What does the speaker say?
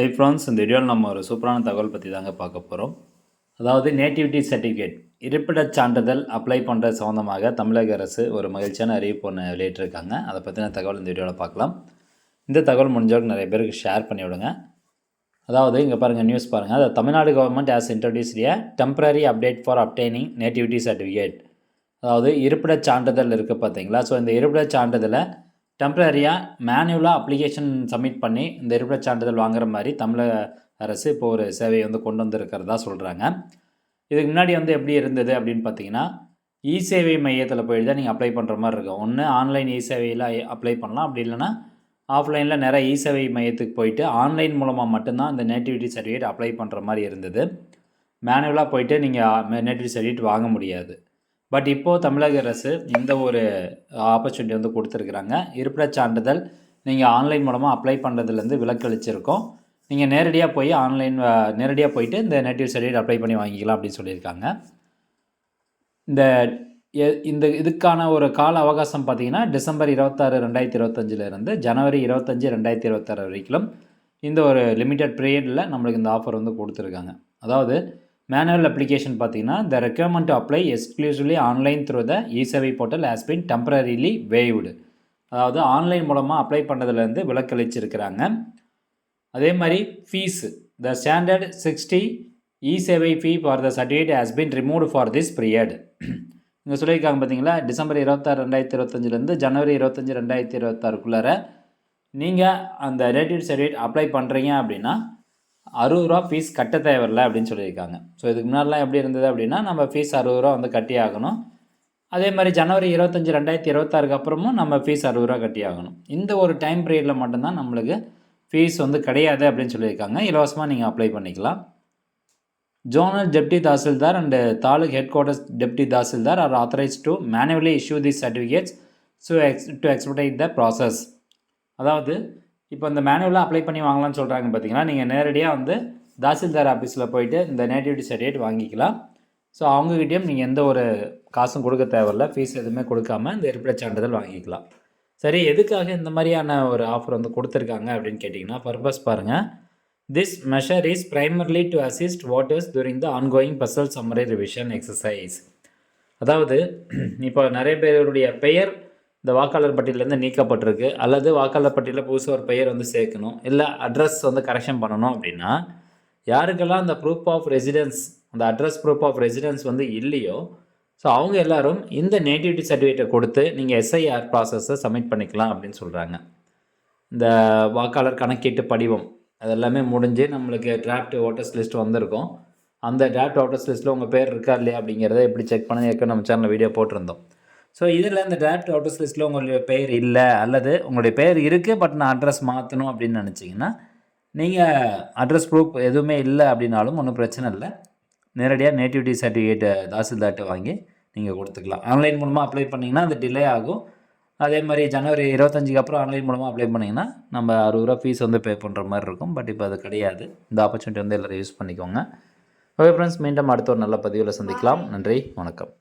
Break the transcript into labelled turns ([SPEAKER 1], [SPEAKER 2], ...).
[SPEAKER 1] Hi friends, இந்த வீடியோவில் நம்ம ஒரு சூப்பரான தகவல் பற்றி தாங்க பார்க்க போகிறோம். அதாவது நேட்டிவிட்டி சர்டிஃபிகேட் இருப்பிடச் சான்றிதழ் அப்ளை பண்ணுற சம்மந்தமாக தமிழக அரசு ஒரு மகிழ்ச்சியான அறிவிப்பு ஒன்று வெளியிட்டிருக்காங்க. அதை பற்றின தகவல் இந்த வீடியோவில் பார்க்கலாம். இந்த தகவல் முடிஞ்சவங்க நிறைய பேருக்கு ஷேர் பண்ணி விடுங்க. அதாவது இங்கே பாருங்கள், நியூஸ் பாருங்கள். அதாவது Tamil Nadu government has introduced a temporary update for obtaining nativity certificate. அதாவது இருப்பிடச் சான்றிதழ் இருக்குது பார்த்தீங்களா. ஸோ இந்த இருப்பிடச் சான்றிதழை டெம்ப்ரரியாக மேனுவலாக அப்ளிகேஷன் சப்மிட் பண்ணி இந்த இருப்பிடச் சான்றிதழ் வாங்குற மாதிரி தமிழக அரசு இப்போ ஒரு சேவையை கொண்டு வந்திருக்கிறதா சொல்கிறாங்க. இதுக்கு முன்னாடி எப்படி இருந்தது அப்படின்னு பார்த்தீங்கன்னா, இ சேவை மையத்தில் போய் தான் நீங்கள் அப்ளை பண்ணுற மாதிரி இருக்கும். ஒன்று ஆன்லைன் இ சேவையில் அப்ளை பண்ணலாம், அப்படி இல்லைனா ஆஃப்லைனில் நிறைய இ சேவை மையத்துக்கு போயிட்டு ஆன்லைன் மூலமாக மட்டும்தான் இந்த நேட்டிவிட்டி சர்டிஃபிகேட் அப்ளை பண்ணுற மாதிரி இருந்தது. மேனுவலாக போயிட்டு நீங்கள் நேட்டிவிட்டி சர்டிஃபிகேட் வாங்க முடியாது. பட் இப்போது தமிழக அரசு இந்த ஒரு ஆப்பர்ச்சுனிட்டி கொடுத்துருக்குறாங்க. இருப்பிடச் சான்றிதழ் நீங்கள் ஆன்லைன் மூலமாக அப்ளை பண்ணுறதுலேருந்து விலக்கு அளிச்சிருக்கோம். நீங்கள் நேரடியாக போயிட்டு இந்த நேட்டிவ் சர்டிஃபிகேட் அப்ளை பண்ணி வாங்கிக்கலாம் அப்படின்னு சொல்லியிருக்காங்க. இதுக்கான ஒரு கால அவகாசம் பார்த்திங்கன்னா டிசம்பர் 26, 2025 ஜனவரி 25, 2026 வரைக்கும் இந்த ஒரு லிமிட்டட் பீரியடில் நம்மளுக்கு இந்த ஆஃபர் கொடுத்துருக்காங்க. அதாவது மேனுவல் அப்ளிகேஷன் பார்த்தீங்கன்னா, the requirement to apply exclusively online through the E Sevai portal has been temporarily waived. அதாவது ஆன்லைன் மூலமாக அப்ளை பண்ணுறதுலேருந்து விலக்களிச்சிருக்கிறாங்க. அதே மாதிரி fees, the standard 60 E Sevai fee for the certificate has been removed for this period. இங்கே சொல்லியிருக்காங்க பார்த்தீங்களா, டிசம்பர் 26, 2025 ஜனவரி 25, 2026 நீங்கள் அந்த நேட்டிவ் சர்டிஃபிகேட் அப்ளை பண்ணுறீங்க அப்படின்னா 60 ரூபா ஃபீஸ் கட்ட தேவையில்லை அப்படின்னு சொல்லியிருக்காங்க. ஸோ இதுக்கு முன்னாடிலாம் எப்படி இருந்தது அப்படின்னா, நம்ம ஃபீஸ் 60 ரூபா கட்டி ஆகணும். அதே மாதிரி ஜனவரி 25, 2026 அப்புறமும் நம்ம ஃபீஸ் 60 ரூபா கட்டி ஆகணும். இந்த ஒரு டைம் பீரியடில் மட்டும்தான் நம்மளுக்கு ஃபீஸ் கிடையாது அப்படின்னு சொல்லியிருக்காங்க. இலவசமாக நீங்கள் அப்ளை பண்ணிக்கலாம். Zonal deputy tahsildar and taluk headquarters deputy tahsildar are authorised to manually issue these certificates to expedite the process. அதாவது இப்போ இந்த மேனுவலாக அப்ளை பண்ணி வாங்கலாம்னு சொல்கிறாங்க பார்த்தீங்கன்னா, நீங்கள் நேரடியாக தாசில்தார் ஆஃபீஸில் போயிட்டு இந்த நேட்டிவிட்டி சர்டிஃபிகேட் வாங்கிக்கலாம். ஸோ அவங்ககிட்டயும் நீங்கள் எந்த ஒரு காசும் கொடுக்க தேவையில்ல, ஃபீஸ் எதுவுமே கொடுக்காமல் இந்த இருப்பிடச் சான்றிதழ் வாங்கிக்கலாம். சரி, எதுக்காக இந்த மாதிரியான ஒரு ஆஃபர் கொடுத்துருக்காங்க அப்படின்னு கேட்டிங்கன்னா, பர்பஸ் பாருங்கள். This measure is primarily to assist voters during the ongoing personal summary revision exercise. அதாவது இப்போ நிறைய பேருடைய பெயர் இந்த வாக்காளர் பட்டியலேருந்து நீக்கப்பட்டிருக்கு, அல்லது வாக்காளர் பட்டியலில் புதுசாக ஒரு பெயர் சேர்க்கணும், இல்லை அட்ரஸ் கரெக்ஷன் பண்ணணும் அப்படின்னா, யாருக்கெல்லாம் அந்த ப்ரூஃப் ஆஃப் ரெசிடென்ஸ், அந்த அட்ரஸ் ப்ரூஃப் ஆஃப் ரெசிடென்ஸ் இல்லையோ, ஸோ அவங்க எல்லோரும் இந்த நேட்டிவிட்டி சர்டிஃபிகேட்டை கொடுத்து நீங்கள் எஸ்ஐஆர் ப்ராசஸை சப்மிட் பண்ணிக்கலாம் அப்படின்னு சொல்கிறாங்க. இந்த வாக்காளர் கணக்கீட்டு படிவம் அதெல்லாமே முடிஞ்சு நம்மளுக்கு டிராஃப்ட் ஓட்டர்ஸ் லிஸ்ட் வந்திருக்கும். அந்த டிராஃப்ட் ஓட்டர்ஸ் லிஸ்ட்டில் உங்கள் பேர் இருக்கா இல்லையா அப்படிங்கிறத எப்படி செக் பண்ணி நம்ம சேனலில் வீடியோ போட்டிருந்தோம். ஸோ இதில் இந்த டிராஃப்ட் ஓட்டர்ஸ் லிஸ்ட்டில் உங்களுடைய பெயர் இல்லை, அல்லது உங்களுடைய பெயர் இருக்குது பட் நான் அட்ரஸ் மாற்றணும் அப்படின்னு நினச்சிங்கன்னா, நீங்கள் அட்ரஸ் ப்ரூஃப் எதுவுமே இல்லை அப்படின்னாலும் ஒன்றும் பிரச்சனை இல்லை. நேரடியாக நேட்டிவிட்டி சர்டிஃபிகேட்டை தாசில்தார்ட்ட வாங்கி நீங்கள் கொடுத்துக்கலாம். ஆன்லைன் மூலமாக அப்ளை பண்ணிங்கன்னா அது டிலே ஆகும். அதே மாதிரி ஜனவரி 25 அப்புறம் ஆன்லைன் மூலமாக அப்ளை பண்ணிங்கன்னா நம்ம 60 ரூபா ஃபீஸ் பே பண்ணுற மாதிரி இருக்கும். பட் இப்போ அது கிடையாது. இந்த ஆப்பர்ச்சுனிட்டி எல்லோரும் யூஸ் பண்ணிக்கோங்க. ஓகே ஃப்ரெண்ட்ஸ், மீண்டும் அடுத்த ஒரு நல்ல பதிவில் சந்திக்கலாம். நன்றி, வணக்கம்.